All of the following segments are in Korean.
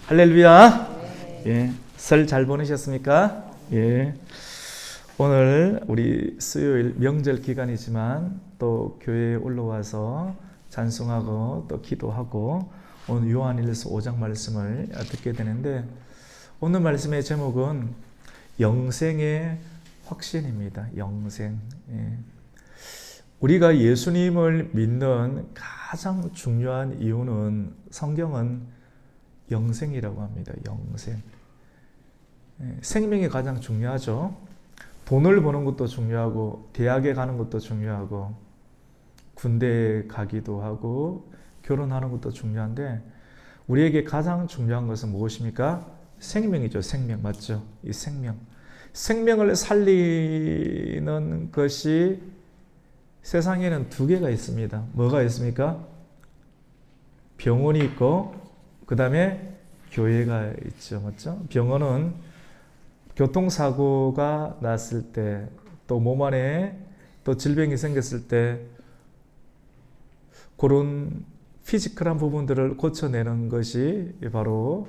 할렐루야. 예, 설 잘 보내셨습니까? 예. 오늘 우리 수요일 명절 기간이지만 또 교회에 올라와서 찬송하고 또 기도하고 오늘 요한일서 5장 말씀을 듣게 되는데 오늘 말씀의 제목은 영생의 확신입니다. 영생. 예. 우리가 예수님을 믿는 가장 중요한 이유는 성경은 영생이라고 합니다. 영생. 생명이 가장 중요하죠. 돈을 버는 것도 중요하고 대학에 가는 것도 중요하고 군대에 가기도 하고 결혼하는 것도 중요한데 우리에게 가장 중요한 것은 무엇입니까? 생명이죠. 생명. 맞죠? 이 생명. 생명을 살리는 것이 세상에는 두 개가 있습니다. 뭐가 있습니까? 병원이 있고 그 다음에 교회가 있죠. 맞죠? 병원은 교통사고가 났을 때, 또 몸 안에 또 질병이 생겼을 때 그런 피지컬한 부분들을 고쳐내는 것이 바로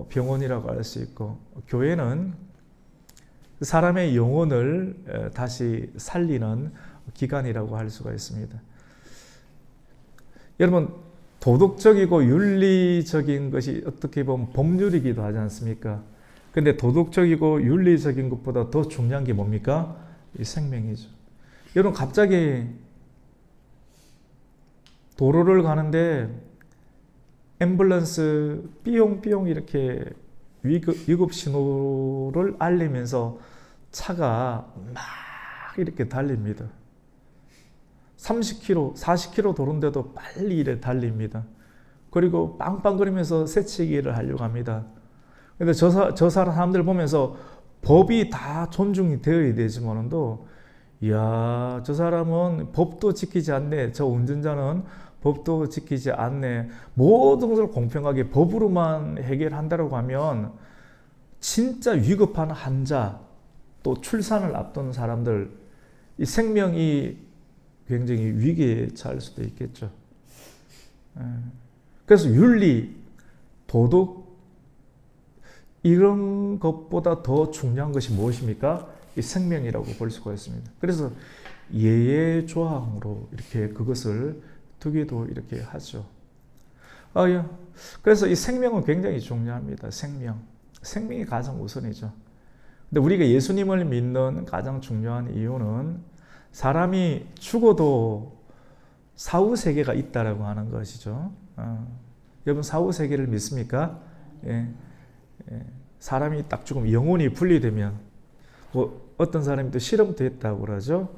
병원이라고 할 수 있고, 교회는 사람의 영혼을 다시 살리는 기관이라고 할 수가 있습니다. 여러분, 도덕적이고 윤리적인 것이 어떻게 보면 법률이기도 하지 않습니까? 근데 도덕적이고 윤리적인 것보다 더 중요한 게 뭡니까? 이 생명이죠. 여러분, 갑자기 도로를 가는데 앰뷸런스 삐용삐용 이렇게 위급 신호를 알리면서 차가 막 이렇게 달립니다. 30km, 40km 도로인데도 빨리 이래 달립니다. 그리고 빵빵거리면서 새치기를 하려고 합니다. 근데 저 사람들 보면서 법이 다 존중이 되어야 되지만도, 이야, 저 사람은 법도 지키지 않네. 저 운전자는 법도 지키지 않네. 모든 것을 공평하게 법으로만 해결한다고 하면 진짜 위급한 환자, 또 출산을 앞둔 사람들, 이 생명이 굉장히 위기에 처할 수도 있겠죠. 그래서 윤리, 도덕 이런 것보다 더 중요한 것이 무엇입니까? 이 생명이라고 볼 수가 있습니다. 그래서 예의 조항으로 이렇게 그것을 두기도 이렇게 하죠. 그래서 이 생명은 굉장히 중요합니다. 생명이 가장 우선이죠. 근데 우리가 예수님을 믿는 가장 중요한 이유는 사람이 죽어도 사후세계가 있다라고 하는 것이죠. 여러분, 사후세계를 믿습니까? 예. 사람이 딱 죽으면 영혼이 분리되면, 어떤 사람이 또 실험도 했다고 그러죠.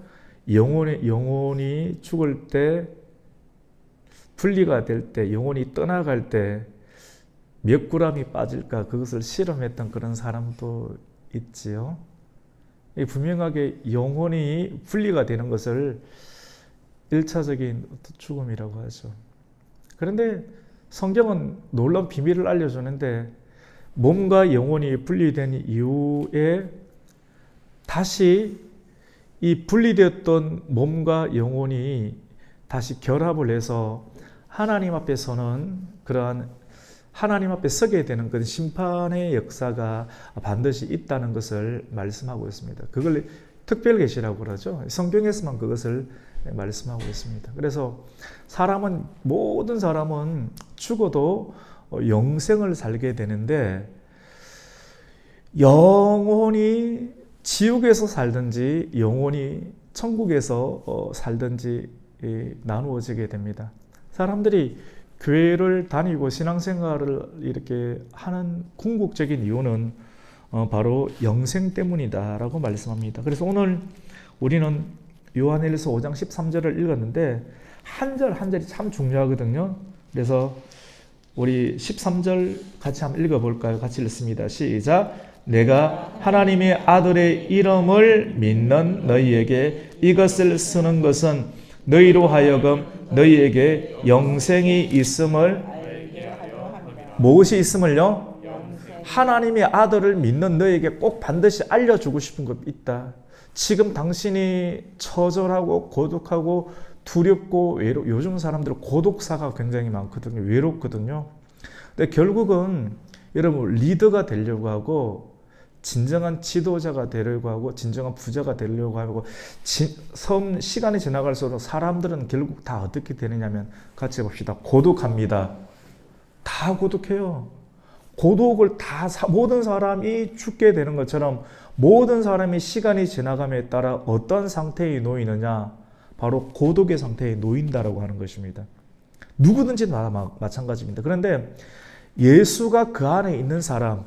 영혼이 죽을 때, 분리가 될 때, 영혼이 떠나갈 때 몇 그램이 빠질까, 그것을 실험했던 그런 사람도 있지요. 분명하게 영혼이 분리가 되는 것을 1차적인 죽음이라고 하죠. 그런데 성경은 놀라운 비밀을 알려주는데, 몸과 영혼이 분리된 이후에 다시 이 분리되었던 몸과 영혼이 다시 결합을 해서 하나님 앞에 서는 그러한 하나님 앞에 서게 되는 그런 심판의 역사가 반드시 있다는 것을 말씀하고 있습니다. 그걸 특별계시라고 그러죠. 성경에서만 그것을 말씀하고 있습니다. 그래서 모든 사람은 죽어도 영생을 살게 되는데, 영혼이 지옥에서 살든지 영혼이 천국에서 살든지 나누어지게 됩니다. 사람들이 교회를 다니고 신앙생활을 이렇게 하는 궁극적인 이유는 바로 영생 때문이다라고 말씀합니다. 그래서 오늘 우리는 요한일서 5장 13절을 읽었는데 한 절 한 절이 참 중요하거든요. 그래서 우리 13절 같이 한번 읽어볼까요? 같이 읽습니다. 시작. 내가 하나님의 아들의 이름을 믿는 너희에게 이것을 쓰는 것은 너희로 하여금 너희에게 영생이 있음을, 무엇이 있음을요? 하나님의 아들을 믿는 너희에게 꼭 반드시 알려주고 싶은 것 있다. 지금 당신이 처절하고 고독하고 두렵고 요즘 사람들은 고독사가 굉장히 많거든요. 외롭거든요. 근데 결국은 여러분 리더가 되려고 하고 진정한 지도자가 되려고 하고 진정한 부자가 되려고 하고 시간이 지나갈수록 사람들은 결국 다 어떻게 되느냐면 같이 봅시다. 고독합니다. 다 고독해요. 고독을 다 모든 사람이 죽게 되는 것처럼 모든 사람이 시간이 지나감에 따라 어떤 상태에 놓이느냐, 바로 고독의 상태에 놓인다라고 하는 것입니다. 누구든지 다 마찬가지입니다. 그런데 예수가 그 안에 있는 사람,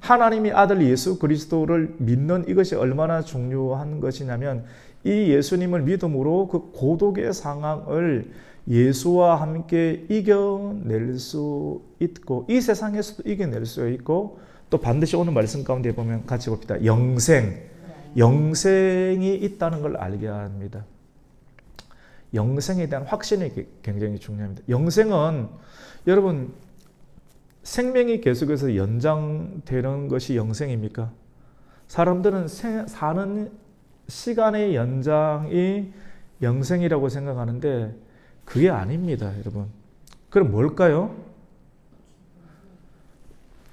하나님의 아들 예수 그리스도를 믿는 이것이 얼마나 중요한 것이냐면 이 예수님을 믿음으로 그 고독의 상황을 예수와 함께 이겨낼 수 있고 이 세상에서도 이겨낼 수 있고 또 반드시 오늘 말씀 가운데 보면 같이 봅시다. 영생이 있다는 걸 알게 합니다. 영생에 대한 확신이 굉장히 중요합니다. 영생은 여러분 생명이 계속해서 연장되는 것이 영생입니까? 사람들은 사는 시간의 연장이 영생이라고 생각하는데 그게 아닙니다, 여러분. 그럼 뭘까요?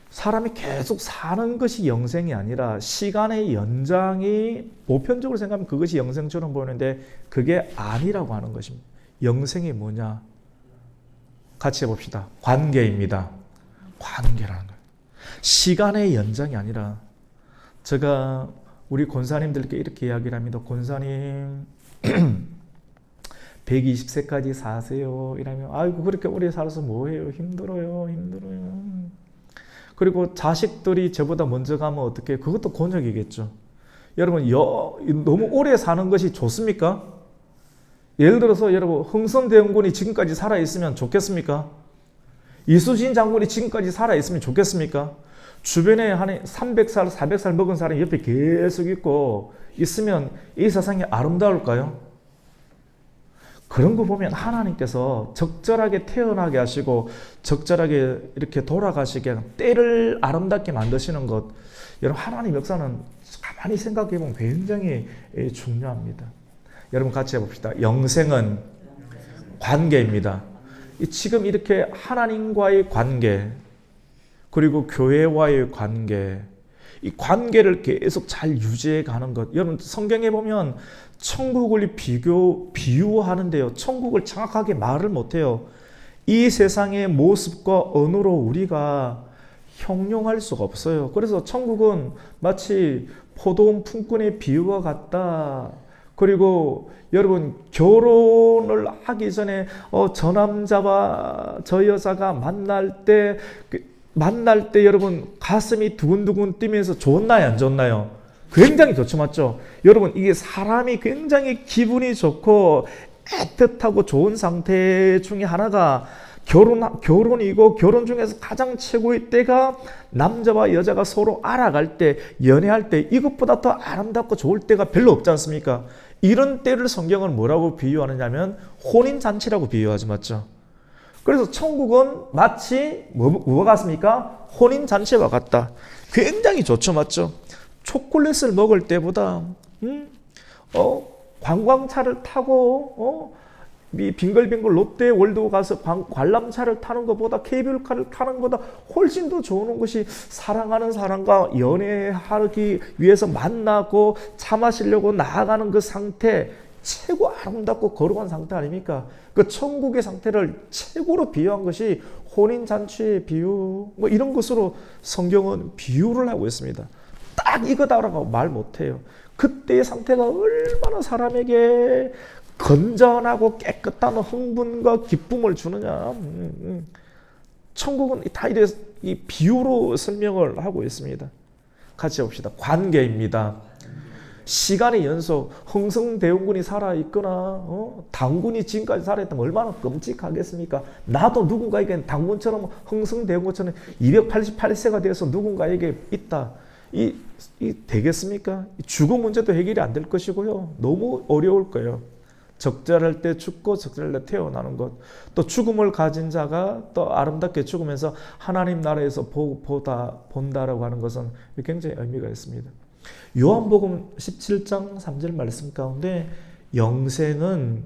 사람이 계속 사는 것이 영생이 아니라 시간의 연장이 보편적으로 생각하면 그것이 영생처럼 보이는데 그게 아니라고 하는 것입니다. 영생이 뭐냐? 같이 해봅시다. 관계입니다. 관계라는 거예요. 시간의 연장이 아니라 제가 우리 권사님들께 이렇게 이야기를 합니다. 권사님 120세까지 사세요. 이러면 아이고 그렇게 오래 살아서 뭐해요? 힘들어요. 그리고 자식들이 저보다 먼저 가면 어떻게? 그것도 곤욕이겠죠. 여러분 너무 오래 사는 것이 좋습니까? 예를 들어서 여러분 흥선대원군이 지금까지 살아있으면 좋겠습니까? 이수신 장군이 지금까지 살아있으면 좋겠습니까? 주변에 한 300살, 400살 먹은 사람이 옆에 계속 있으면 이 세상이 아름다울까요? 그런 거 보면 하나님께서 적절하게 태어나게 하시고 적절하게 이렇게 돌아가시게 때를 아름답게 만드시는 것, 여러분 하나님 역사는 가만히 생각해 보면 굉장히 중요합니다. 여러분 같이 해봅시다. 영생은 관계입니다. 지금 이렇게 하나님과의 관계 그리고 교회와의 관계, 이 관계를 계속 잘 유지해 가는 것. 여러분 성경에 보면 천국을 비유하는데요. 천국을 정확하게 말을 못해요. 이 세상의 모습과 언어로 우리가 형용할 수가 없어요. 그래서 천국은 마치 포도원 품꾼의 비유와 같다. 그리고 여러분 결혼을 하기 전에 저 남자와 저 여자가 만날 때 여러분 가슴이 두근두근 뛰면서 좋나요 안 좋나요? 굉장히 좋죠, 맞죠? 여러분 이게 사람이 굉장히 기분이 좋고 애틋하고 좋은 상태 중에 하나가 결혼이고 결혼 중에서 가장 최고의 때가 남자와 여자가 서로 알아갈 때, 연애할 때 이것보다 더 아름답고 좋을 때가 별로 없지 않습니까? 이런 때를 성경은 뭐라고 비유하느냐면 혼인잔치라고 비유하지, 맞죠? 그래서 천국은 마치 뭐가 같습니까? 혼인잔치와 같다. 굉장히 좋죠, 맞죠? 초콜릿을 먹을 때보다 관광차를 타고 빙글빙글 롯데월드 가서 관람차를 타는 것보다 케이블카를 타는 것보다 훨씬 더 좋은 것이 사랑하는 사람과 연애하기 위해서 만나고 차 마시려고 나아가는 그 상태, 최고 아름답고 거룩한 상태 아닙니까? 그 천국의 상태를 최고로 비유한 것이 혼인잔치의 비유, 뭐 이런 것으로 성경은 비유를 하고 있습니다. 딱 이거다라고 말 못해요. 그때의 상태가 얼마나 사람에게 건전하고 깨끗한 흥분과 기쁨을 주느냐. 천국은 다 이래 이 비유로 설명을 하고 있습니다. 같이 봅시다. 관계입니다. 시간의 연속, 흥성대원군이 살아있거나 당군이 지금까지 살아있다면 얼마나 끔찍하겠습니까? 나도 누군가에게 당군처럼 흥성대원군처럼 288세가 되어서 누군가에게 있다. 이 되겠습니까? 죽음 문제도 해결이 안 될 것이고요. 너무 어려울 거예요. 적절할 때 죽고 적절할 때 태어나는 것, 또 죽음을 가진 자가 또 아름답게 죽으면서 하나님 나라에서 본다라고 하는 것은 굉장히 의미가 있습니다. 요한복음 17장 3절 말씀 가운데 영생은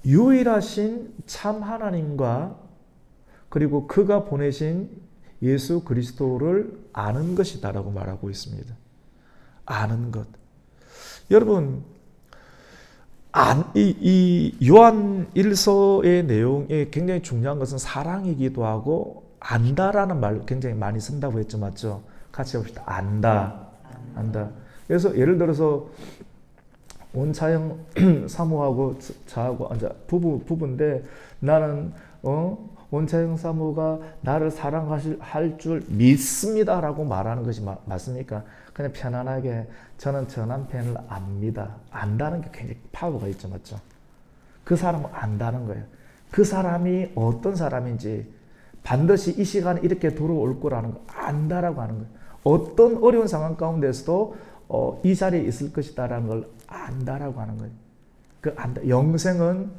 유일하신 참 하나님과 그리고 그가 보내신 예수 그리스도를 아는 것이다라고 말하고 있습니다. 아는 것. 여러분, 이 요한 1서의 내용에 굉장히 중요한 것은 사랑이기도 하고 안다라는 말 굉장히 많이 쓴다고 했죠. 맞죠? 같이 해봅시다. 안다. 그래서 예를 들어서 원차영 사모하고 저하고 부부인데 나는 원차영 사모가 나를 사랑할 줄 믿습니다라고 말하는 것이 맞습니까? 그냥 편안하게 저는 저 남편을 압니다. 안다는 게 굉장히 파워가 있죠. 맞죠? 그 사람을 안다는 거예요. 그 사람이 어떤 사람인지 반드시 이 시간에 이렇게 돌아올 거라는 거 안다라고 하는 거예요. 어떤 어려운 상황 가운데서도 이 자리에 있을 것이다라는 걸 안다라고 하는 거예요. 그 안다. 영생은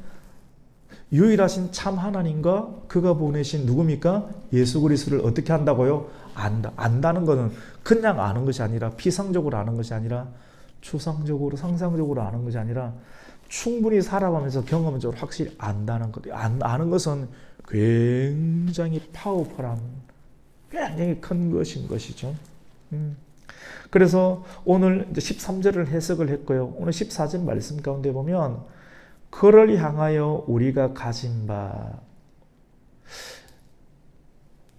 유일하신 참 하나님과 그가 보내신 누굽니까? 예수 그리스도를 어떻게 한다고요? 안다. 안다는 것은 그냥 아는 것이 아니라 피상적으로 아는 것이 아니라 추상적으로 상상적으로 아는 것이 아니라 충분히 살아가면서 경험적으로 확실히 안다는 것. 아는 것은 굉장히 파워풀한 굉장히 큰 것인 것이죠. 그래서 오늘 이제 13절을 해석을 했고요. 오늘 14절 말씀 가운데 보면 그를 향하여 우리가 가진 바,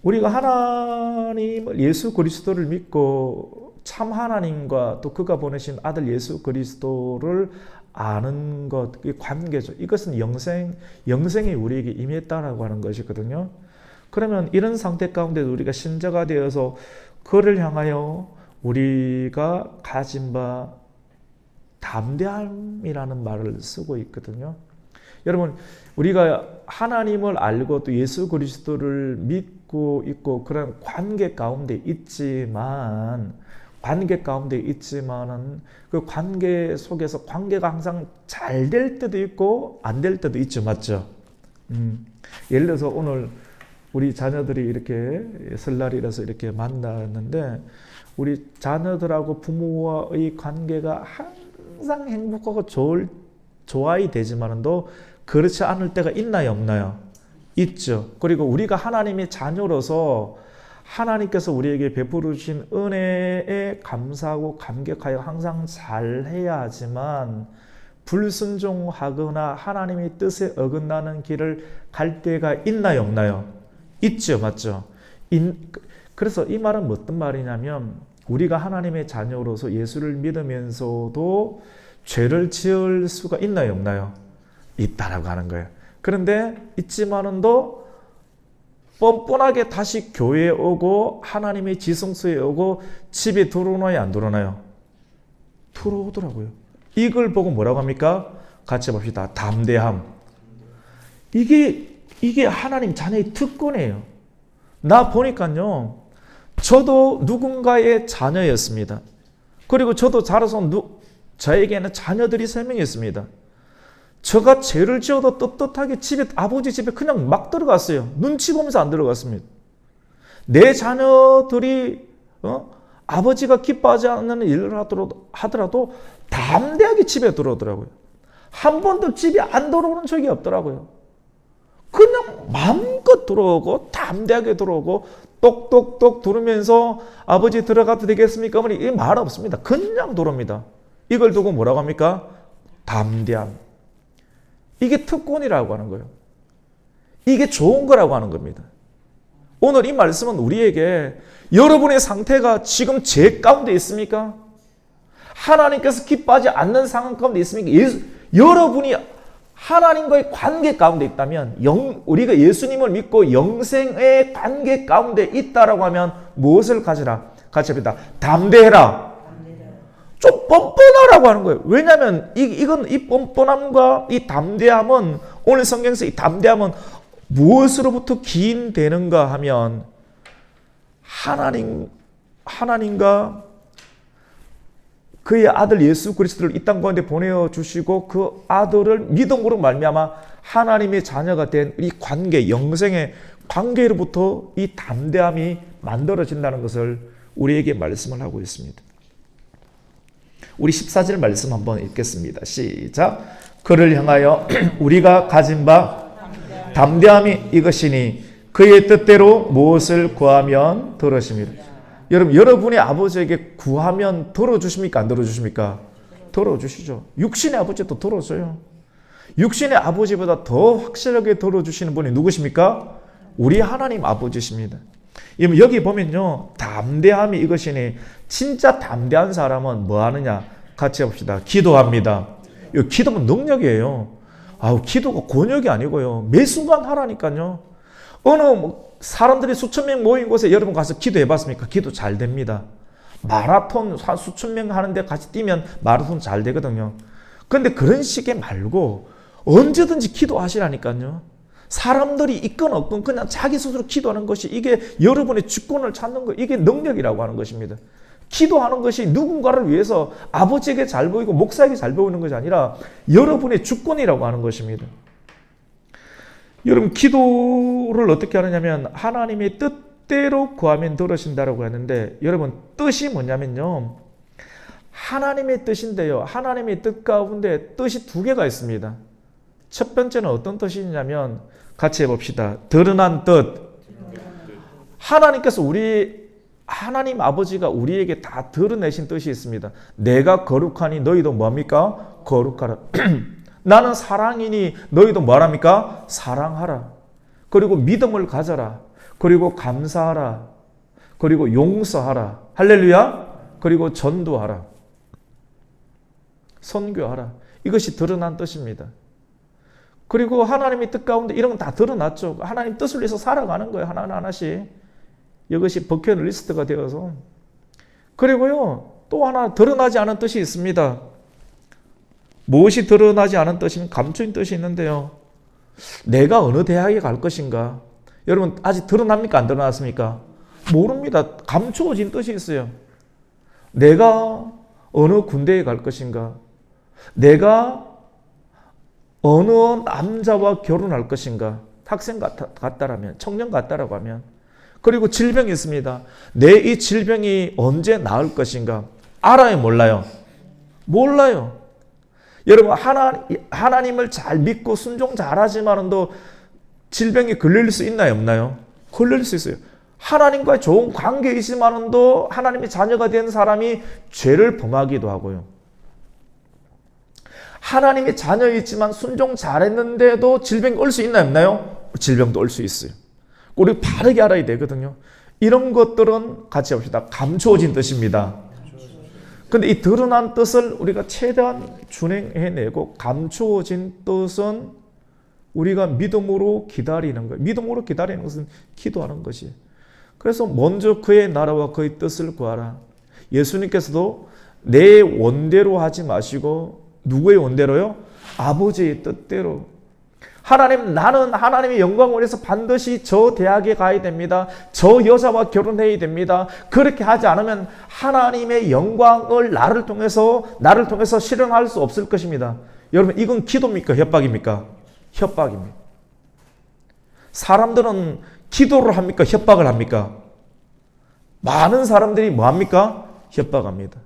우리가 하나님을 예수 그리스도를 믿고 참 하나님과 또 그가 보내신 아들 예수 그리스도를 아는 것, 이 관계죠. 이것은 영생이 우리에게 임했다라고 하는 것이거든요. 그러면 이런 상태 가운데 우리가 신자가 되어서 그를 향하여 우리가 가진 바 담대함이라는 말을 쓰고 있거든요. 여러분, 우리가 하나님을 알고 또 예수 그리스도를 믿고 있고 그런 관계 가운데 있지만은 그 관계 속에서 관계가 항상 잘 될 때도 있고 안 될 때도 있죠. 맞죠? 예를 들어서 오늘 우리 자녀들이 이렇게 설날이라서 이렇게 만났는데 우리 자녀들하고 부모와의 관계가 항상 행복하고 좋아야 되지만도 그렇지 않을 때가 있나요, 없나요? 있죠. 그리고 우리가 하나님의 자녀로서 하나님께서 우리에게 베풀어 주신 은혜에 감사하고 감격하여 항상 잘해야 하지만 불순종하거나 하나님의 뜻에 어긋나는 길을 갈 때가 있나요, 없나요? 있죠. 맞죠? 그래서 이 말은 어떤 말이냐면 우리가 하나님의 자녀로서 예수를 믿으면서도 죄를 지을 수가 있나요, 없나요? 있다라고 하는 거예요. 그런데 있지만은도 뻔뻔하게 다시 교회에 오고 하나님의 지성소에 오고 집에 들어오나요, 안 들어오나요? 들어오더라고요. 이걸 보고 뭐라고 합니까? 같이 봅시다. 담대함. 이게 하나님 자녀의 특권이에요. 나 보니까요, 저도 누군가의 자녀였습니다. 그리고 저도 자라서 저에게는 자녀들이 3명이 있습니다. 저가 죄를 지어도 떳떳하게 아버지 집에 그냥 막 들어갔어요. 눈치 보면서 안 들어갔습니다. 내 자녀들이 아버지가 기뻐하지 않는 일을 하더라도 담대하게 집에 들어오더라고요. 한 번도 집에 안 들어오는 적이 없더라고요. 그냥 마음껏 들어오고 담대하게 들어오고 똑똑똑 들으면서 아버지 들어가도 되겠습니까? 어머니 이 말 없습니다. 그냥 들어옵니다. 이걸 두고 뭐라고 합니까? 담대함. 이게 특권이라고 하는 거예요. 이게 좋은 거라고 하는 겁니다. 오늘 이 말씀은 우리에게 여러분의 상태가 지금 죄 가운데 있습니까? 하나님께서 기뻐하지 않는 상황 가운데 있습니까? 여러분이 하나님과의 관계 가운데 있다면 우리가 예수님을 믿고 영생의 관계 가운데 있다라고 하면 무엇을 가지라? 같이 합니다. 담대해라. 좀 뻔뻔하라고 하는 거예요. 왜냐하면 이 뻔뻔함과 이 담대함은 오늘 성경에서 이 담대함은 무엇으로부터 기인되는가 하면 하나님과 그의 아들 예수 그리스도를 이 땅 가운데 보내주시고 그 아들을 믿음으로 말미암아 하나님의 자녀가 된 이 관계, 영생의 관계로부터 이 담대함이 만들어진다는 것을 우리에게 말씀을 하고 있습니다. 우리 14절 말씀 한번 읽겠습니다. 시작. 그를 향하여 우리가 가진 바 담대함이 이것이니 그의 뜻대로 무엇을 구하면 들으십니다. 여러분, 여러분의 아버지에게 구하면 들어주십니까? 안 들어주십니까? 들어주시죠. 육신의 아버지도 들어줘요. 육신의 아버지보다 더 확실하게 들어주시는 분이 누구십니까? 우리 하나님 아버지십니다. 여기 보면요, 담대함이 이것이니 진짜 담대한 사람은 뭐 하느냐? 같이 해봅시다. 기도합니다. 이 기도는 능력이에요. 기도가 곤욕이 아니고요. 매 순간 하라니까요. 어느 사람들이 수천 명 모인 곳에 여러분 가서 기도해 봤습니까? 기도 잘 됩니다. 마라톤 한 수천 명 하는데 같이 뛰면 마라톤 잘 되거든요. 그런데 그런 식의 말고 언제든지 기도하시라니까요. 사람들이 있건 없건 그냥 자기 스스로 기도하는 것이 이게 여러분의 주권을 찾는 거, 이게 능력이라고 하는 것입니다. 기도하는 것이 누군가를 위해서 아버지에게 잘 보이고 목사에게 잘 보이는 것이 아니라 여러분의 주권이라고 하는 것입니다. 여러분, 기도를 어떻게 하느냐면 하나님의 뜻대로 구하면 들으신다라고 하는데, 여러분 뜻이 뭐냐면요, 하나님의 뜻인데요, 하나님의 뜻 가운데 뜻이 두 개가 있습니다. 첫 번째는 어떤 뜻이냐면 같이 해봅시다. 드러난 뜻. 하나님께서 하나님 아버지가 우리에게 다 드러내신 뜻이 있습니다. 내가 거룩하니 너희도 뭡니까? 거룩하라. 나는 사랑이니 너희도 뭐랍니까? 사랑하라. 그리고 믿음을 가져라. 그리고 감사하라. 그리고 용서하라. 할렐루야. 그리고 전도하라. 선교하라. 이것이 드러난 뜻입니다. 그리고 하나님의 뜻 가운데 이런 건 다 드러났죠. 하나님 뜻을 위해서 살아가는 거예요. 하나하나씩. 이것이 버킷리스트가 되어서. 그리고요, 또 하나 드러나지 않은 뜻이 있습니다. 무엇이 드러나지 않은 뜻이면 감추인 뜻이 있는데요. 내가 어느 대학에 갈 것인가? 여러분, 아직 드러납니까? 안 드러났습니까? 모릅니다. 감추어진 뜻이 있어요. 내가 어느 군대에 갈 것인가? 내가 어느 남자와 결혼할 것인가? 학생 같다라면, 청년 같다라고 하면. 그리고 질병이 있습니다. 내 이 질병이 언제 나을 것인가? 알아요? 몰라요? 몰라요. 여러분, 하나님을 잘 믿고 순종 잘하지만도 질병이 걸릴 수 있나요? 없나요? 걸릴 수 있어요. 하나님과 좋은 관계에 있지만도 하나님의 자녀가 된 사람이 죄를 범하기도 하고요. 하나님의 자녀이지만 순종 잘했는데도 질병이 올 수 있나요? 없나요? 질병도 올 수 있어요. 우리 바르게 알아야 되거든요. 이런 것들은 같이 합시다. 감추어진 뜻입니다. 그런데 이 드러난 뜻을 우리가 최대한 준행해내고, 감추어진 뜻은 우리가 믿음으로 기다리는 거예요. 믿음으로 기다리는 것은 기도하는 것이에요. 그래서 먼저 그의 나라와 그의 뜻을 구하라. 예수님께서도 내 원대로 하지 마시고 누구의 원대로요? 아버지의 뜻대로. 하나님, 나는 하나님의 영광을 위해서 반드시 저 대학에 가야 됩니다. 저 여자와 결혼해야 됩니다. 그렇게 하지 않으면 하나님의 영광을 나를 통해서 실현할 수 없을 것입니다. 여러분, 이건 기도입니까? 협박입니까? 협박입니다. 사람들은 기도를 합니까? 협박을 합니까? 많은 사람들이 뭐 합니까? 협박합니다.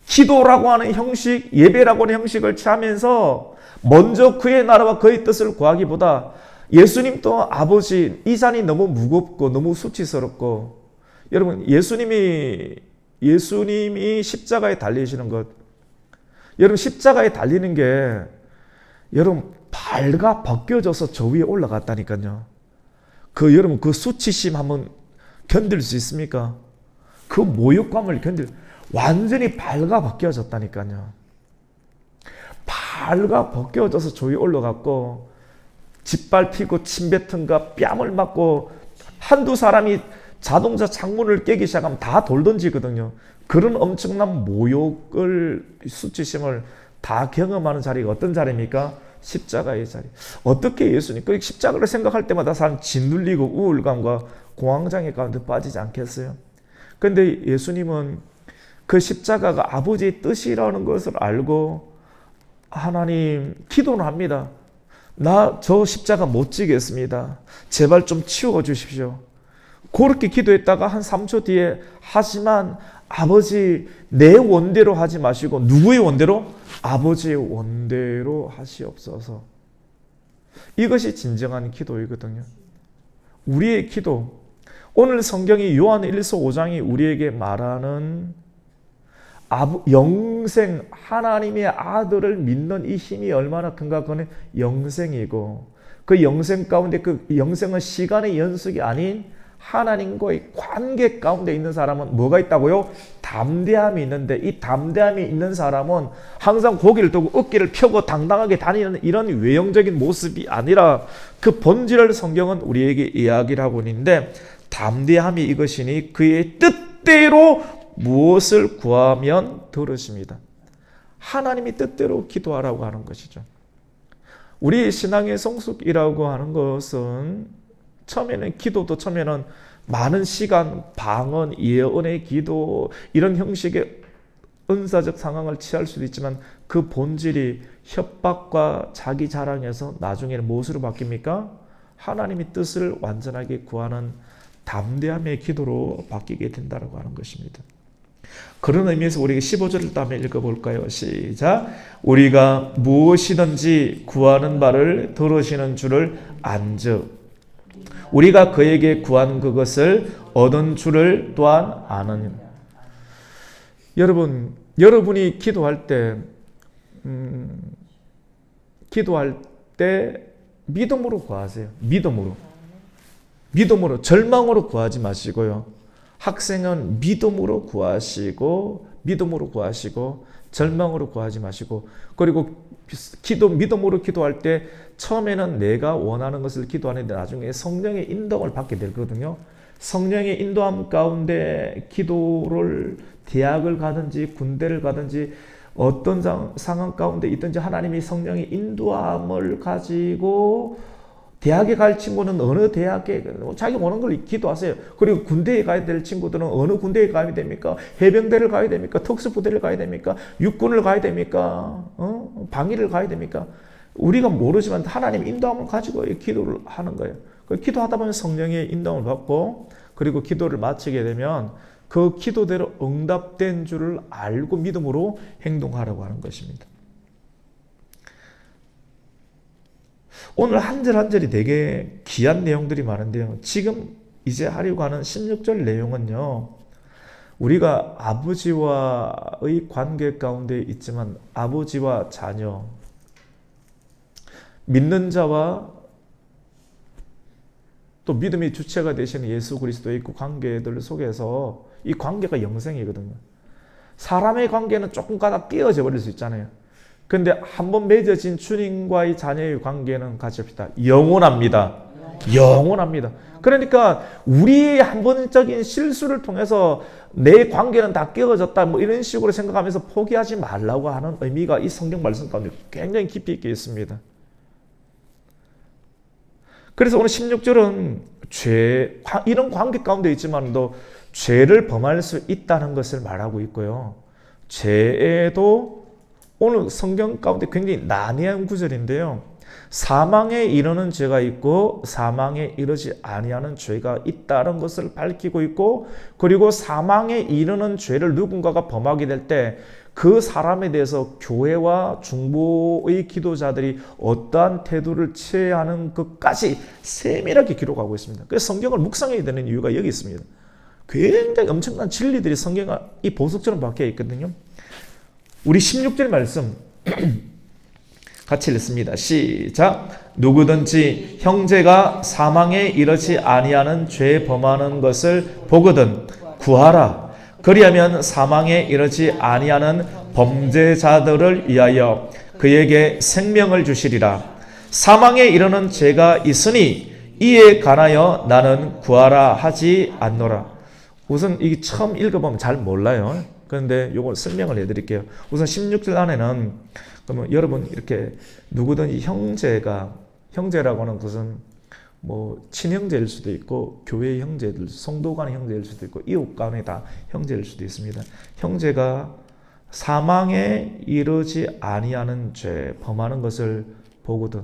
기도라고 하는 형식, 예배라고 하는 형식을 취하면서 먼저 그의 나라와 그의 뜻을 구하기보다 예수님도 아버지, 이 잔이 너무 무겁고 너무 수치스럽고, 여러분, 예수님이 십자가에 달리시는 것, 여러분, 십자가에 달리는 게 여러분 발가 벗겨져서 저 위에 올라갔다니까요. 여러분 그 수치심 한번 견딜 수 있습니까? 그 모욕감을 완전히 발가 벗겨졌다니까요. 발가 벗겨져서 저 위에 올라갔고, 짓밟히고 침뱉은가 뺨을 맞고, 한두 사람이 자동차 창문을 깨기 시작하면 다 돌 던지거든요. 그런 엄청난 모욕을, 수치심을 다 경험하는 자리가 어떤 자리입니까? 십자가의 자리. 어떻게 예수님, 그 십자가를 생각할 때마다 사람 짓눌리고 우울감과 공황장애 가운데 빠지지 않겠어요? 그런데 예수님은 그 십자가가 아버지의 뜻이라는 것을 알고 하나님, 기도는 합니다. 나 저 십자가 못 지겠습니다. 제발 좀 치워 주십시오. 그렇게 기도했다가 한 3초 뒤에, 하지만 아버지, 내 원대로 하지 마시고 누구의 원대로? 아버지의 원대로 하시옵소서. 이것이 진정한 기도이거든요. 우리의 기도, 오늘 성경이 요한 1서 5장이 우리에게 말하는 영생, 하나님의 아들을 믿는 이 힘이 얼마나 큰가. 그건 영생이고, 그 영생 가운데, 그 영생은 시간의 연속이 아닌 하나님과의 관계 가운데 있는 사람은 뭐가 있다고요? 담대함이 있는데, 이 담대함이 있는 사람은 항상 고개를 들고 어깨를 펴고 당당하게 다니는 이런 외형적인 모습이 아니라 그 본질을 성경은 우리에게 이야기를 하고 있는데, 담대함이 이것이니 그의 뜻대로 무엇을 구하면 들으십니다. 하나님이 뜻대로 기도하라고 하는 것이죠. 우리 신앙의 성숙이라고 하는 것은 처음에는 기도도 처음에는 많은 시간, 방언, 예언의 기도 이런 형식의 은사적 상황을 취할 수도 있지만 그 본질이 협박과 자기 자랑에서 나중에는 무엇으로 바뀝니까? 하나님의 뜻을 완전하게 구하는 담대함의 기도로 바뀌게 된다고 하는 것입니다. 그런 의미에서 우리가 15절을 또 한번 읽어볼까요? 시작. 우리가 무엇이든지 구하는 바를 들으시는 줄을 안즉 우리가 그에게 구한 그것을 얻은 줄을 또한 아느니라. 여러분이 기도할 때 믿음으로 구하세요. 믿음으로, 절망으로 구하지 마시고요. 학생은 믿음으로 구하시고 절망으로 구하지 마시고, 그리고 믿음으로 기도할 때 처음에는 내가 원하는 것을 기도하는데 나중에 성령의 인도를 받게 되거든요. 성령의 인도함 가운데 기도를 대학을 가든지 군대를 가든지 어떤 상황 가운데 있든지 하나님이 성령의 인도함을 가지고, 대학에 갈 친구는 어느 대학에 자기 원하는 걸 기도하세요. 그리고 군대에 가야 될 친구들은 어느 군대에 가야 됩니까? 해병대를 가야 됩니까? 특수부대를 가야 됩니까? 육군을 가야 됩니까? 방위를 가야 됩니까? 우리가 모르지만 하나님 인도함을 가지고 기도를 하는 거예요. 기도하다 보면 성령의 인도함을 받고, 그리고 기도를 마치게 되면 그 기도대로 응답된 줄을 알고 믿음으로 행동하라고 하는 것입니다. 오늘 한 절 한 절이 되게 귀한 내용들이 많은데요. 지금 이제 하려고 하는 16절 내용은요, 우리가 아버지와의 관계 가운데 있지만 아버지와 자녀, 믿는 자와 또 믿음의 주체가 되시는 예수 그리스도의 그 관계들 속에서 이 관계가 영생이거든요. 사람의 관계는 조금 가다 깨어져 버릴 수 있잖아요. 근데 한번 맺어진 주님과의 자녀의 관계는 같이 합시다. 영원합니다. 그러니까 우리의 한 번적인 실수를 통해서 내 관계는 다 깨어졌다 뭐 이런 식으로 생각하면서 포기하지 말라고 하는 의미가 이 성경 말씀 가운데 굉장히 깊이 있게 있습니다. 그래서 오늘 16절은 이런 관계 가운데 있지만도 죄를 범할 수 있다는 것을 말하고 있고요. 죄에도 오늘 성경 가운데 굉장히 난해한 구절인데요. 사망에 이르는 죄가 있고 사망에 이르지 아니하는 죄가 있다는 것을 밝히고 있고, 그리고 사망에 이르는 죄를 누군가가 범하게 될 때 그 사람에 대해서 교회와 중보의 기도자들이 어떠한 태도를 취해야 하는 것까지 세밀하게 기록하고 있습니다. 그래서 성경을 묵상해야 되는 이유가 여기 있습니다. 굉장히 엄청난 진리들이 성경에 이 보석처럼 박혀 있거든요. 우리 16절 말씀 같이 읽습니다. 시작. 누구든지 형제가 사망에 이르지 아니하는 죄 범하는 것을 보거든 구하라. 그리하면 사망에 이르지 아니하는 범죄자들을 위하여 그에게 생명을 주시리라. 사망에 이르는 죄가 있으니 이에 관하여 나는 구하라 하지 않노라. 우선 이게 처음 읽어보면 잘 몰라요. 그런데 이걸 설명을 해드릴게요. 우선 16절 안에는 그러면 여러분 이렇게 누구든지 형제라고 하는 것은 뭐 친형제일 수도 있고 교회의 형제들, 성도 간의 형제일 수도 있고 이웃 간의 다 형제일 수도 있습니다. 형제가 사망에 이르지 아니하는 죄 범하는 것을 보거든.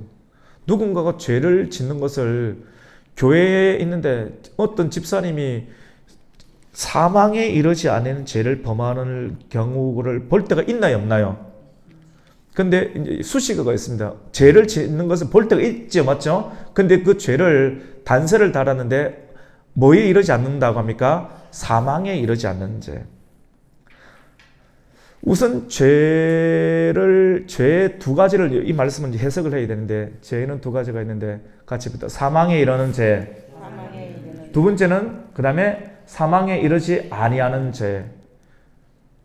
누군가가 죄를 짓는 것을 교회에 있는데 어떤 집사님이 사망에 이르지 않는 죄를 범하는 경우를 볼 때가 있나요, 없나요? 근데 이제 수식어가 있습니다. 죄를 짓는 것은 볼 때가 있죠, 맞죠? 근데 그 죄를 단서를 달았는데 뭐에 이르지 않는다고 합니까? 사망에 이르지 않는 죄. 우선 죄 두 가지를 이 말씀은 해석을 해야 되는데 죄는 두 가지가 있는데 같이 부터 사망에 이르는 죄. 두 번째는 그 다음에 사망에 이르지 아니하는 죄.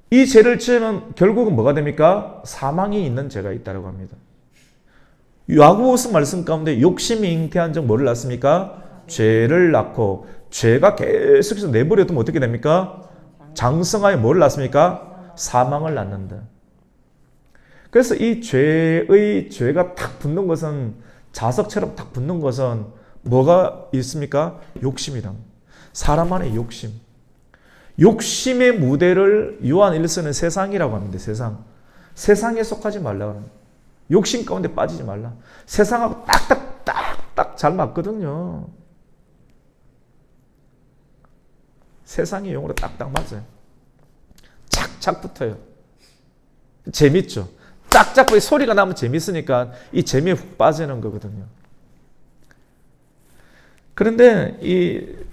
이 죄를 지으면 결국은 뭐가 됩니까? 사망이 있는 죄가 있다고 합니다. 야고보서 말씀 가운데 욕심이 잉태한 적 뭐를 낳습니까? 죄를 낳고 죄가 계속해서 내버려두면 어떻게 됩니까? 장성하여 뭐를 낳습니까? 사망을 낳는다. 그래서 이 죄가 탁 붙는 것은 자석처럼 탁 붙는 것은 뭐가 있습니까? 욕심이다. 사람 안에 욕심. 욕심의 무대를 요한 1서는 세상이라고 합니다. 세상. 세상에 속하지 말라고 합니다. 욕심 가운데 빠지지 말라. 세상하고 딱딱 잘 맞거든요. 세상의 용어로 딱딱 맞아요. 착착 붙어요. 재밌죠. 짝짝 소리가 나면 재밌으니까 이 재미에 훅 빠지는 거거든요. 그런데 이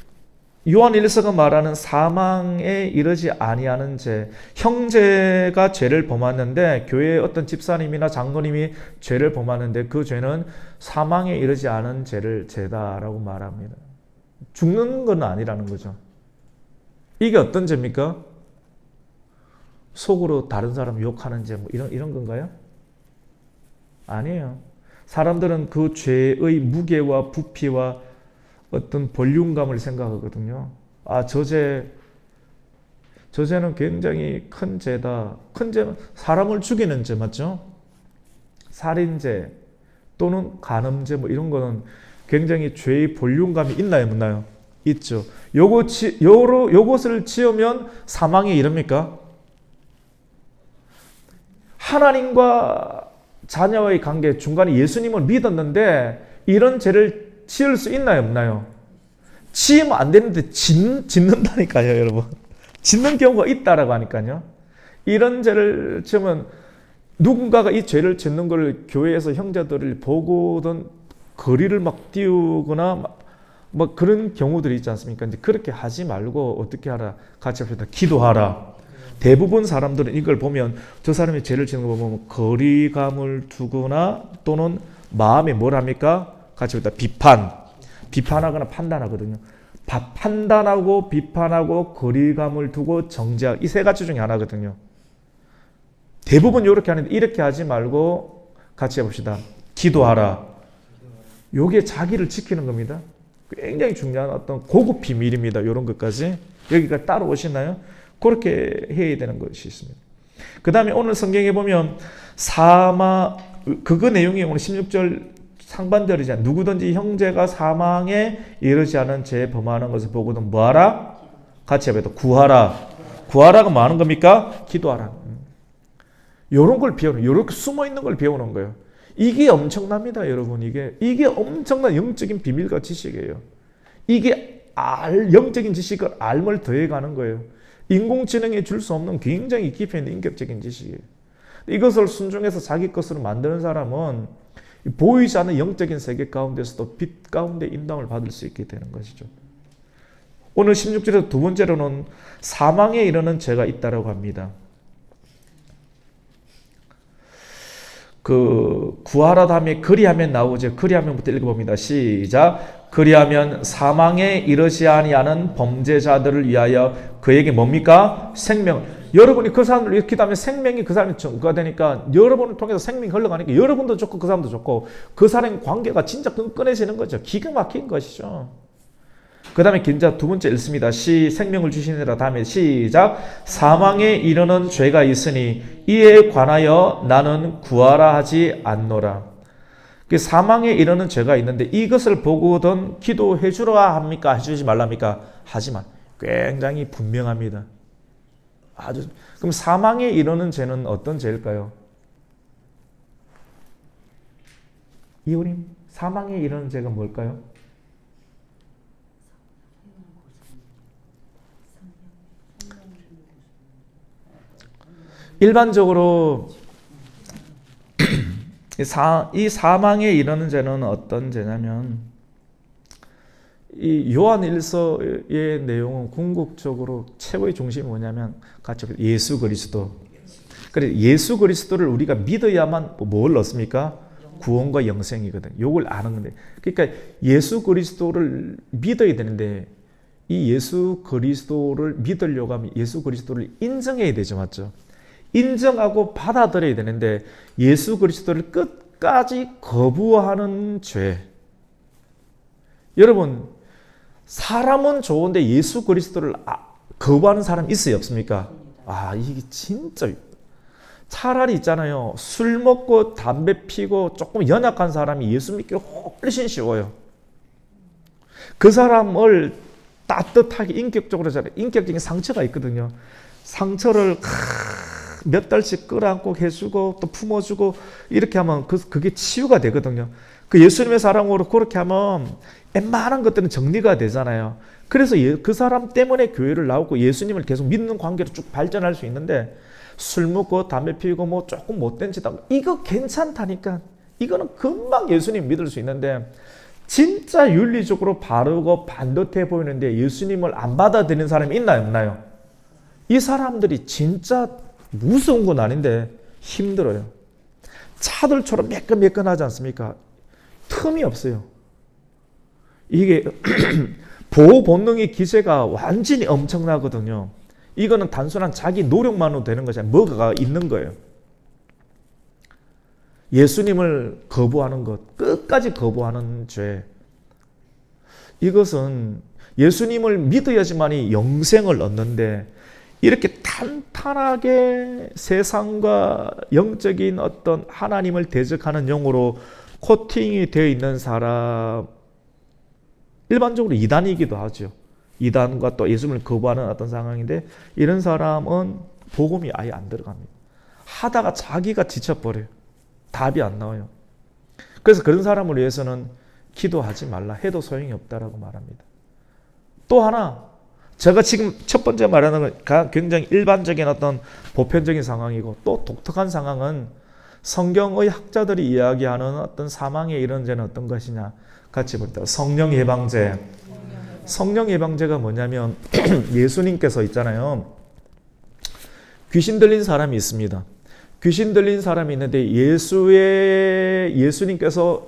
요한 1서가 말하는 사망에 이르지 아니하는 죄, 형제가 죄를 범하는데 교회의 어떤 집사님이나 장로님이 죄를 범하는데 그 죄는 사망에 이르지 않은 죄다라고 말합니다. 죽는 건 아니라는 거죠. 이게 어떤 죄입니까? 속으로 다른 사람 욕하는 죄, 뭐 이런 건가요? 아니에요. 사람들은 그 죄의 무게와 부피와 어떤 볼륨감을 생각하거든요. 아, 저 죄는 굉장히 큰 죄다. 큰 죄는 사람을 죽이는 죄 맞죠? 살인죄 또는 간음죄 뭐 이런 거는 굉장히 죄의 볼륨감이 있나요, 없나요? 있죠. 요것을 지으면 사망에 이릅니까? 하나님과 자녀의 관계 중간에 예수님을 믿었는데 이런 죄를 지을 수 있나요, 없나요? 지으면 안 되는데 짓는다니까요, 여러분. 짓는 경우가 있다라고 하니까요. 이런 죄를 지으면 누군가가 이 죄를 짓는 걸 교회에서 형제들을 보고든 거리를 막 띄우거나 막 그런 경우들이 있지 않습니까? 이제 그렇게 하지 말고 어떻게 하라? 같이 합시다. 기도하라. 대부분 사람들은 이걸 보면 저 사람이 죄를 짓는 거 보면 거리감을 두거나 또는 마음에 뭘 합니까? 같이 합시다. 비판하거나 판단하거든요. 판단하고 비판하고 거리감을 두고 정죄하고 이 세 가지 중에 하나거든요. 대부분 이렇게 하는데 이렇게 하지 말고 같이 해봅시다. 기도하라. 요게 자기를 지키는 겁니다. 굉장히 중요한 어떤 고급 비밀입니다. 이런 것까지. 여기가 따라오시나요? 그렇게 해야 되는 것이 있습니다. 그 다음에 오늘 성경에 보면 그거 내용이 오늘 16절 상반절이잖아요. 누구든지 형제가 사망에 이르지 않은 죄 범하는 것을 보고는 뭐하라? 같이 해봐요. 구하라. 구하라가 뭐 하는 겁니까? 기도하라. 이런 걸 배우는, 이렇게 숨어 있는 걸 배우는 거예요. 이게 엄청납니다, 여러분. 이게 엄청난 영적인 비밀과 지식이에요. 이게 영적인 지식을 알물 더해가는 거예요. 인공지능에 줄 수 없는 굉장히 깊이 있는 인격적인 지식이에요. 이것을 순종해서 자기 것으로 만드는 사람은 보이지 않는 영적인 세계 가운데서도 빛 가운데 인도함을 받을 수 있게 되는 것이죠. 오늘 16절에서 두 번째로는 사망에 이르는 죄가 있다고 합니다. 구하라 다음에 그리하면 나오죠. 그리하면부터 읽어봅니다. 시작. 그리하면 사망에 이르지 아니하는 범죄자들을 위하여 그에게 뭡니까? 생명. 여러분이 그 사람을 이렇게 기도하면 생명이 그 사람이 증가되니까 여러분을 통해서 생명이 흘러가니까 여러분도 좋고 그 사람도 좋고 그 사람의 관계가 진짜 끈끈해지는 거죠. 기가 막힌 것이죠. 그 다음에 긴자 두 번째 읽습니다. 생명을 주시느라 다음에 시작. 사망에 이르는 죄가 있으니 이에 관하여 나는 구하라 하지 않노라. 그 사망에 이르는 죄가 있는데 이것을 보고든 기도해 주라 합니까? 해주지 말랍니까? 하지만 굉장히 분명합니다. 그럼 사망에 이르는 죄는 어떤 죄일까요? 이호님, 사망에 이르는 죄가 뭘까요? 일반적으로 이 사망에 이르는 죄는 어떤 죄냐면, 이 요한 일서의 내용은 궁극적으로 최고의 중심이 뭐냐면 같이 예수 그리스도. 그래, 예수 그리스도를 우리가 믿어야만 뭘 얻습니까? 구원과 영생이거든. 요걸 아는 건데. 그러니까 예수 그리스도를 믿어야 되는데, 이 예수 그리스도를 믿으려고 하면 예수 그리스도를 인정해야 되죠. 맞죠? 인정하고 받아들여야 되는데, 예수 그리스도를 끝까지 거부하는 죄. 여러분, 사람은 좋은데 예수 그리스도를 거부하는 사람 있어요? 없습니까? 이게 진짜. 차라리 있잖아요. 술 먹고 담배 피고 조금 연약한 사람이 예수 믿기 훨씬 쉬워요. 그 사람을 따뜻하게 인격적으로 인격적인 상처가 있거든요. 상처를 몇 달씩 끌어안고 해주고 또 품어주고 이렇게 하면 그게 치유가 되거든요. 그 예수님의 사랑으로 그렇게 하면 웬만한 것들은 정리가 되잖아요. 그래서 그 사람 때문에 교회를 나오고 예수님을 계속 믿는 관계로 쭉 발전할 수 있는데, 술 먹고 담배 피우고 뭐 조금 못된 짓 하고 이거 괜찮다니까. 이거는 금방 예수님 믿을 수 있는데, 진짜 윤리적으로 바르고 반듯해 보이는데 예수님을 안 받아들이는 사람이 있나요? 없나요? 이 사람들이 진짜 무서운 건 아닌데 힘들어요. 차들처럼 매끈매끈하지 않습니까? 틈이 없어요. 이게 보호 본능의 기세가 완전히 엄청나거든요. 이거는 단순한 자기 노력만으로 되는 것이 아니라 뭐가 있는 거예요. 예수님을 거부하는 것, 끝까지 거부하는 죄. 이것은 예수님을 믿어야지만이 영생을 얻는데, 이렇게 탄탄하게 세상과 영적인 어떤 하나님을 대적하는 영으로 코팅이 되어 있는 사람, 일반적으로 이단이기도 하죠. 이단과 또 예수님을 거부하는 어떤 상황인데, 이런 사람은 복음이 아예 안 들어갑니다. 하다가 자기가 지쳐버려요. 답이 안 나와요. 그래서 그런 사람을 위해서는 기도하지 말라 해도 소용이 없다라고 말합니다. 또 하나, 제가 지금 첫 번째 말하는 건 굉장히 일반적인 어떤 보편적인 상황이고, 또 독특한 상황은 성경의 학자들이 이야기하는 어떤 사망에 이르는 죄는 어떤 것이냐 같이 볼 때, 성령 예방죄. 성령 예방죄가 뭐냐면 예수님께서 있잖아요. 귀신 들린 사람이 있습니다. 귀신 들린 사람이 있는데 예수님께서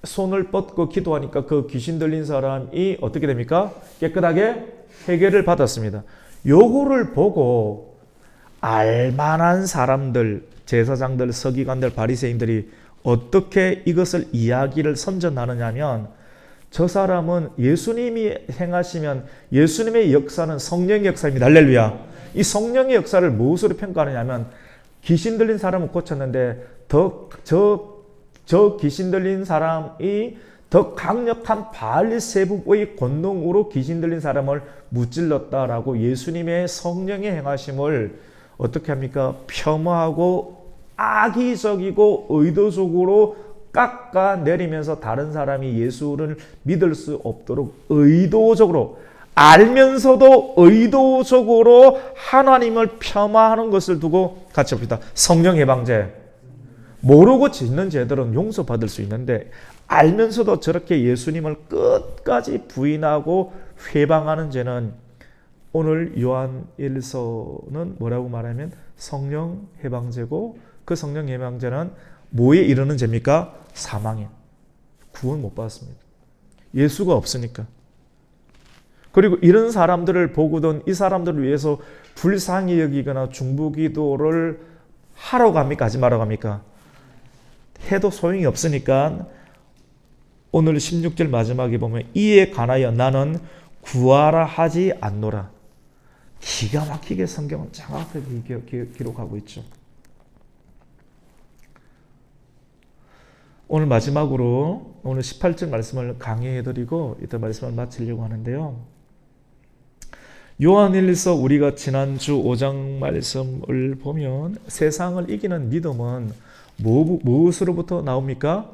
손을 뻗고 기도하니까 그 귀신 들린 사람이 어떻게 됩니까? 깨끗하게 해결을 받았습니다. 요거를 보고 알만한 사람들, 제사장들, 서기관들, 바리새인들이 어떻게 이것을 이야기를 선전하느냐면, 저 사람은 예수님이 행하시면 예수님의 역사는 성령의 역사입니다. 할렐루야. 이 성령의 역사를 무엇으로 평가하느냐면, 귀신 들린 사람을 고쳤는데 저 귀신 들린 사람이 더 강력한 바알세부의 권능으로 귀신 들린 사람을 무찔렀다라고 예수님의 성령의 행하심을 어떻게 합니까? 폄하하고 악의적이고 의도적으로 깎아내리면서 다른 사람이 예수를 믿을 수 없도록 의도적으로, 알면서도 의도적으로 하나님을 폄하하는 것을 두고 같이 봅시다. 성령 해방죄. 모르고 짓는 죄들은 용서받을 수 있는데, 알면서도 저렇게 예수님을 끝까지 부인하고 회방하는 죄는, 오늘 요한 1서는 뭐라고 말하면 성령 해방죄고, 그 성령 해방죄는 뭐에 이르는 죄입니까? 사망에. 구원 못 받았습니다. 예수가 없으니까. 그리고 이런 사람들을 보고든 이 사람들을 위해서 불쌍히 여기거나 중보기도를 하러 갑니까? 하지 말러 갑니까? 해도 소용이 없으니까 오늘 16절 마지막에 보면, 이에 관하여 나는 구하라 하지 않노라. 기가 막히게 성경은 정확하게 기록하고 있죠. 오늘 마지막으로 오늘 18절 말씀을 강의해드리고 이따 말씀을 마치려고 하는데요. 요한일서 우리가 지난주 5장 말씀을 보면, 세상을 이기는 믿음은 무엇으로부터 나옵니까?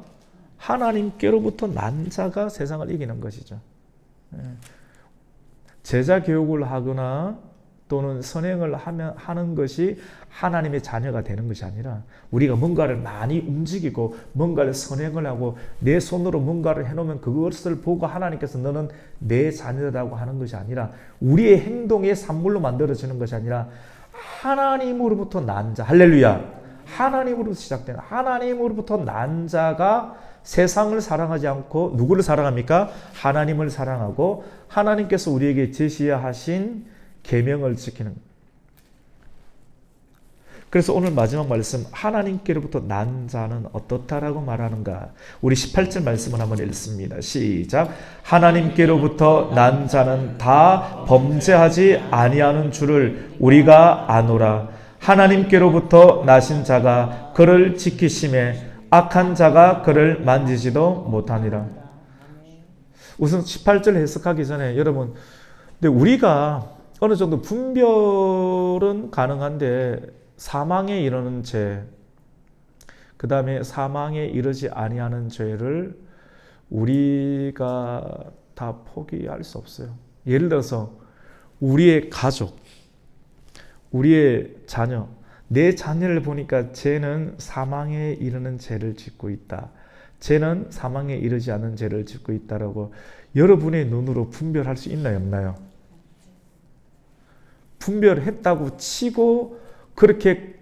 하나님께로부터 난 자가 세상을 이기는 것이죠. 제자 교육을 하거나 또는 선행을 하는 것이 하나님의 자녀가 되는 것이 아니라 우리가 뭔가를 많이 움직이고 뭔가를 선행을 하고 내 손으로 뭔가를 해놓으면 그것을 보고 하나님께서 너는 내 자녀라고 하는 것이 아니라 우리의 행동의 산물로 만들어지는 것이 아니라 하나님으로부터 난 자, 할렐루야, 하나님으로부터 시작되는, 하나님으로부터 난 자가 세상을 사랑하지 않고 누구를 사랑합니까? 하나님을 사랑하고 하나님께서 우리에게 제시하신 계명을 지키는. 그래서 오늘 마지막 말씀, 하나님께로부터 난 자는 어떻다라고 말하는가? 우리 18절 말씀을 한번 읽습니다. 시작. 하나님께로부터 난 자는 다 범죄하지 아니하는 줄을 우리가 아노라. 하나님께로부터 나신 자가 그를 지키심에 악한 자가 그를 만지지도 못하니라. 우선 18절 해석하기 전에 여러분, 근데 우리가 어느 정도 분별은 가능한데 사망에 이르는 죄, 그 다음에 사망에 이르지 아니하는 죄를 우리가 다 포기할 수 없어요. 예를 들어서 우리의 가족, 우리의 자녀, 내 자녀를 보니까 쟤는 사망에 이르는 죄를 짓고 있다, 쟤는 사망에 이르지 않은 죄를 짓고 있다라고 여러분의 눈으로 분별할 수 있나요, 없나요? 분별했다고 치고 그렇게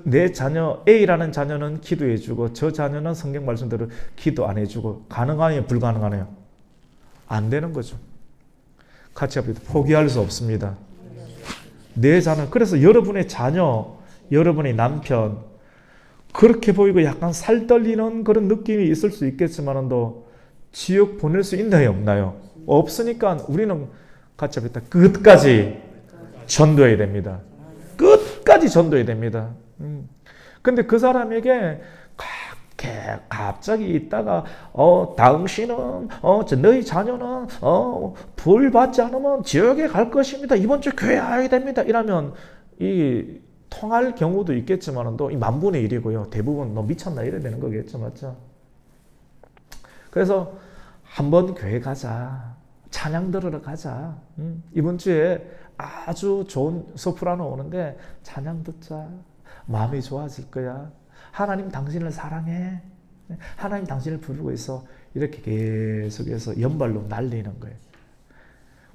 내 자녀 A라는 자녀는 기도해주고 저 자녀는 성경 말씀대로 기도 안 해주고 가능하냐 불가능하네요? 안 되는 거죠. 같이 합시다. 포기할 수 없습니다. 내 자녀, 그래서 여러분의 자녀, 여러분의 남편 그렇게 보이고 약간 살떨리는 그런 느낌이 있을 수 있겠지만도 지옥 보낼 수 있나요, 없나요? 없으니까 우리는 같이 합시다. 끝까지 전도해야 됩니다. 끝까지 전도해야 됩니다. 근데 그 사람에게 갑자기 있다가 당신은 너희 자녀는 벌 받지 않으면 지옥에 갈 것입니다. 이번 주 교회 와야 됩니다. 이러면 이 통할 경우도 있겠지만도 이 만분의 일이고요. 대부분 너 미쳤나 이래야 되는 거겠죠, 맞죠? 그래서 한번 교회 가자, 찬양 들으러 가자. 이번 주에 아주 좋은 소프라노 오는데 찬양 듣자. 마음이 좋아질 거야. 하나님 당신을 사랑해. 하나님 당신을 부르고 있어. 이렇게 계속해서 연발로 날리는 거예요.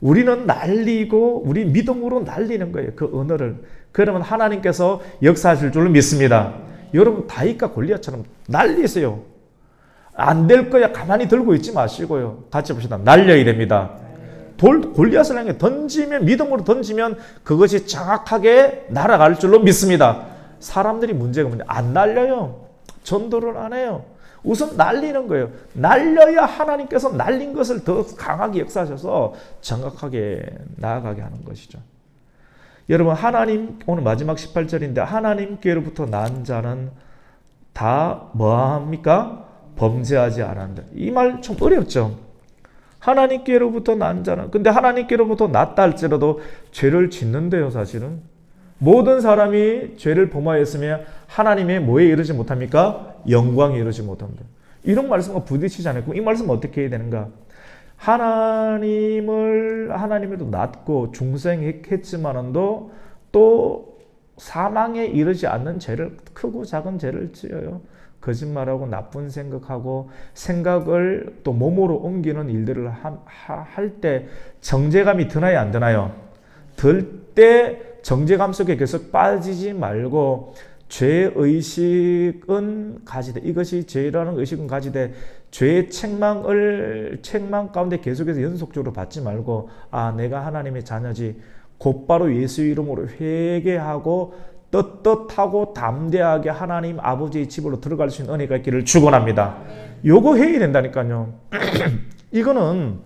우리는 날리고 우리 믿음으로 날리는 거예요. 그 언어를. 그러면 하나님께서 역사하실 줄로 믿습니다. 여러분 다윗과 골리앗처럼 날리세요. 안 될 거야 가만히 들고 있지 마시고요. 같이 봅시다. 날려야 됩니다. 골리앗을 향해 던지면, 믿음으로 던지면 그것이 정확하게 날아갈 줄로 믿습니다. 사람들이 문제가 뭐냐? 안 날려요. 전도를 안 해요. 우선 날리는 거예요. 날려야 하나님께서 날린 것을 더 강하게 역사하셔서 정확하게 나아가게 하는 것이죠. 여러분, 하나님, 오늘 마지막 18절인데 하나님께로부터 난 자는 다 뭐합니까? 범죄하지 않는다. 이 말 좀 어렵죠? 하나님께로부터 난 자는, 근데 하나님께로부터 났다 할지라도 죄를 짓는데요, 사실은. 모든 사람이 죄를 범하였으며 하나님의 뭐에 이르지 못합니까? 영광에 이르지 못합니다. 이런 말씀과 부딪히지 않았고, 이 말씀은 어떻게 해야 되는가? 하나님에도 낮고 중생했지만도 또 사망에 이르지 않는 죄를, 크고 작은 죄를 지어요. 거짓말하고 나쁜 생각하고 생각을 또 몸으로 옮기는 일들을 할 때 정죄감이 드나요, 안 드나요? 들 때 정죄감 속에 계속 빠지지 말고 죄의식은 가지되, 이것이 죄라는 의식은 가지되 죄의 책망 가운데 계속해서 연속적으로 받지 말고, 아, 내가 하나님의 자녀지, 곧바로 예수 이름으로 회개하고 떳떳하고 담대하게 하나님 아버지의 집으로 들어갈 수 있는 은혜가 있기를 축원합니다. 요거 해야 된다니까요. 이거는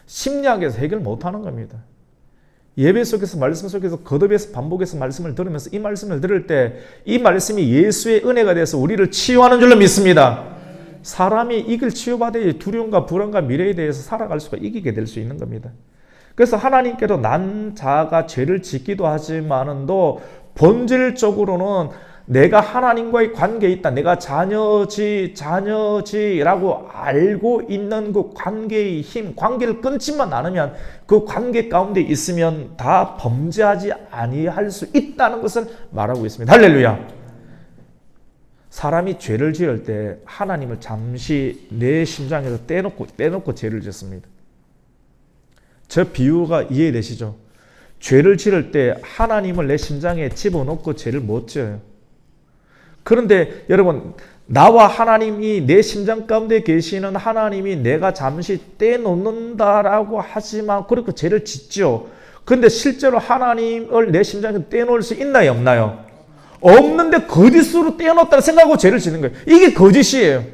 심리학에서 해결 못하는 겁니다. 예배 속에서, 말씀 속에서, 거듭해서, 반복해서 말씀을 들으면서 이 말씀을 들을 때 이 말씀이 예수의 은혜가 돼서 우리를 치유하는 줄로 믿습니다. 사람이 이걸 치유받아야 두려움과 불안과 미래에 대해서 살아갈 수가, 이기게 될 수 있는 겁니다. 그래서 하나님께로 난 자가 죄를 짓기도 하지만도 본질적으로는 내가 하나님과의 관계에 있다. 내가 자녀지라고 알고 있는 그 관계의 힘, 관계를 끊지만 않으면 그 관계 가운데 있으면 다 범죄하지 아니할 수 있다는 것을 말하고 있습니다. 할렐루야. 사람이 죄를 지을 때 하나님을 잠시 내 심장에서 떼놓고 죄를 짓습니다. 저 비유가 이해되시죠? 죄를 지을 때 하나님을 내 심장에 집어넣고 죄를 못 지어요. 그런데 여러분, 나와 하나님이 내 심장 가운데 계시는 하나님이 내가 잠시 떼놓는다라고 하지만 그렇게 죄를 짓죠. 그런데 실제로 하나님을 내 심장에 떼놓을 수 있나요, 없나요? 없는데 거짓으로 떼어놓았다고 생각하고 죄를 짓는 거예요. 이게 거짓이에요.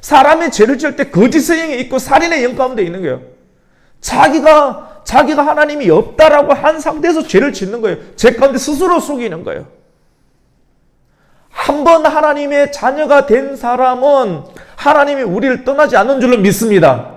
사람이 죄를 지을 때 거짓의 영이 있고 살인의 영 가운데 있는 거예요. 자기가 하나님이 없다라고 한 상태에서 죄를 짓는 거예요. 죄 가운데 스스로 속이는 거예요. 한 번 하나님의 자녀가 된 사람은 하나님이 우리를 떠나지 않는 줄로 믿습니다.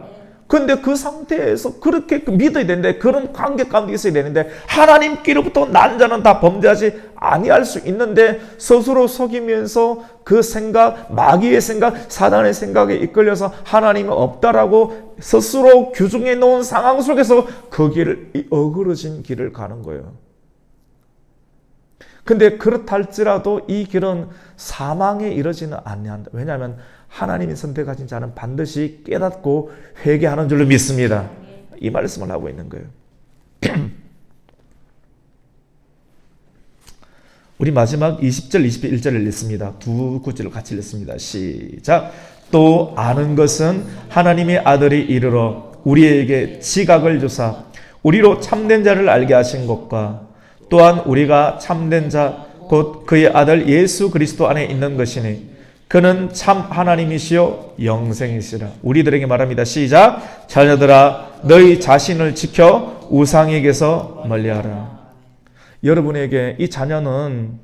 근데 그 상태에서 그렇게 믿어야 되는데, 그런 관계 가운데 있어야 되는데, 하나님께로부터 난 자는 다 범죄하지 아니할 수 있는데 스스로 속이면서 그 생각, 마귀의 생각, 사단의 생각에 이끌려서 하나님이 없다라고 스스로 규정해 놓은 상황 속에서 그 길을, 어그러진 길을 가는 거예요. 근데 그렇다 할지라도 이 길은 사망에 이르지는 아니한다. 왜냐하면 하나님이 선택하신 자는 반드시 깨닫고 회개하는 줄로 믿습니다. 이 말씀을 하고 있는 거예요. 우리 마지막 20절, 21절을 읽습니다. 두 구절을 같이 읽습니다. 시작. 또 아는 것은 하나님의 아들이 이르러 우리에게 지각을 주사 우리로 참된 자를 알게 하신 것과 또한 우리가 참된 자 곧 그의 아들 예수 그리스도 안에 있는 것이니 그는 참 하나님이시요 영생이시라. 우리들에게 말합니다. 시작. 자녀들아 너희 자신을 지켜 우상에게서 멀리하라. 여러분에게 이 자녀는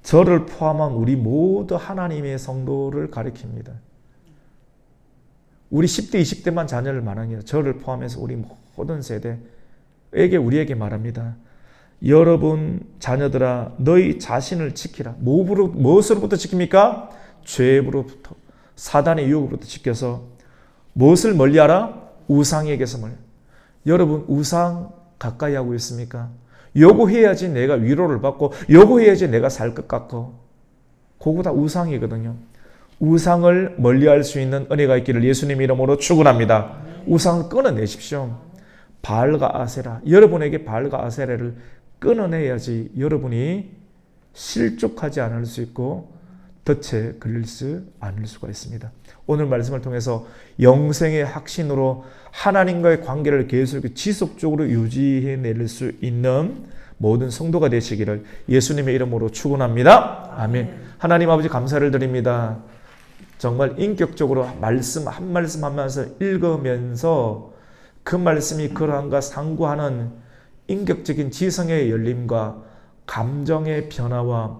저를 포함한 우리 모두 하나님의 성도를 가리킵니다. 우리 10대 20대만 자녀를 말하는 게 저를 포함해서 우리 모든 세대에게 우리에게 말합니다. 여러분 자녀들아 너희 자신을 지키라. 무엇으로부터 지킵니까? 죄로부터, 사단의 유혹으로부터 지켜서 무엇을 멀리하라? 우상에게서 멀리. 여러분 우상 가까이 하고 있습니까? 요구해야지 내가 위로를 받고 요구해야지 내가 살 것 같고, 그거 다 우상이거든요. 우상을 멀리할 수 있는 은혜가 있기를 예수님 이름으로 축원합니다. 우상을 끊어내십시오. 바알과 아세라, 여러분에게 바알과 아세라를 끊어내야지 여러분이 실족하지 않을 수 있고 덫에 걸릴 수 않을 수가 있습니다. 오늘 말씀을 통해서 영생의 확신으로 하나님과의 관계를 계속 지속적으로 유지해낼 수 있는 모든 성도가 되시기를 예수님의 이름으로 축원합니다. 아멘. 하나님 아버지 감사를 드립니다. 정말 인격적으로 말씀 한 말씀 하면서 읽으면서 그 말씀이 그러한가 상고하는 인격적인 지성의 열림과 감정의 변화와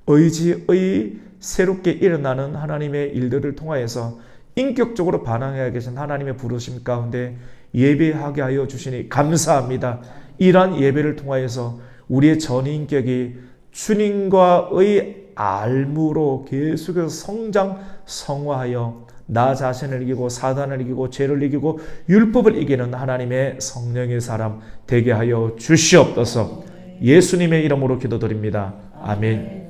의지의 새롭게 일어나는 하나님의 일들을 통하여서 인격적으로 반응해야 계신 하나님의 부르심 가운데 예배하게 하여 주시니 감사합니다. 이러한 예배를 통하여서 우리의 전인격이 주님과의 알무로 계속해서 성장, 성화하여 나 자신을 이기고 사단을 이기고 죄를 이기고 율법을 이기는 하나님의 성령의 사람 되게 하여 주시옵소서. 예수님의 이름으로 기도드립니다. 아멘.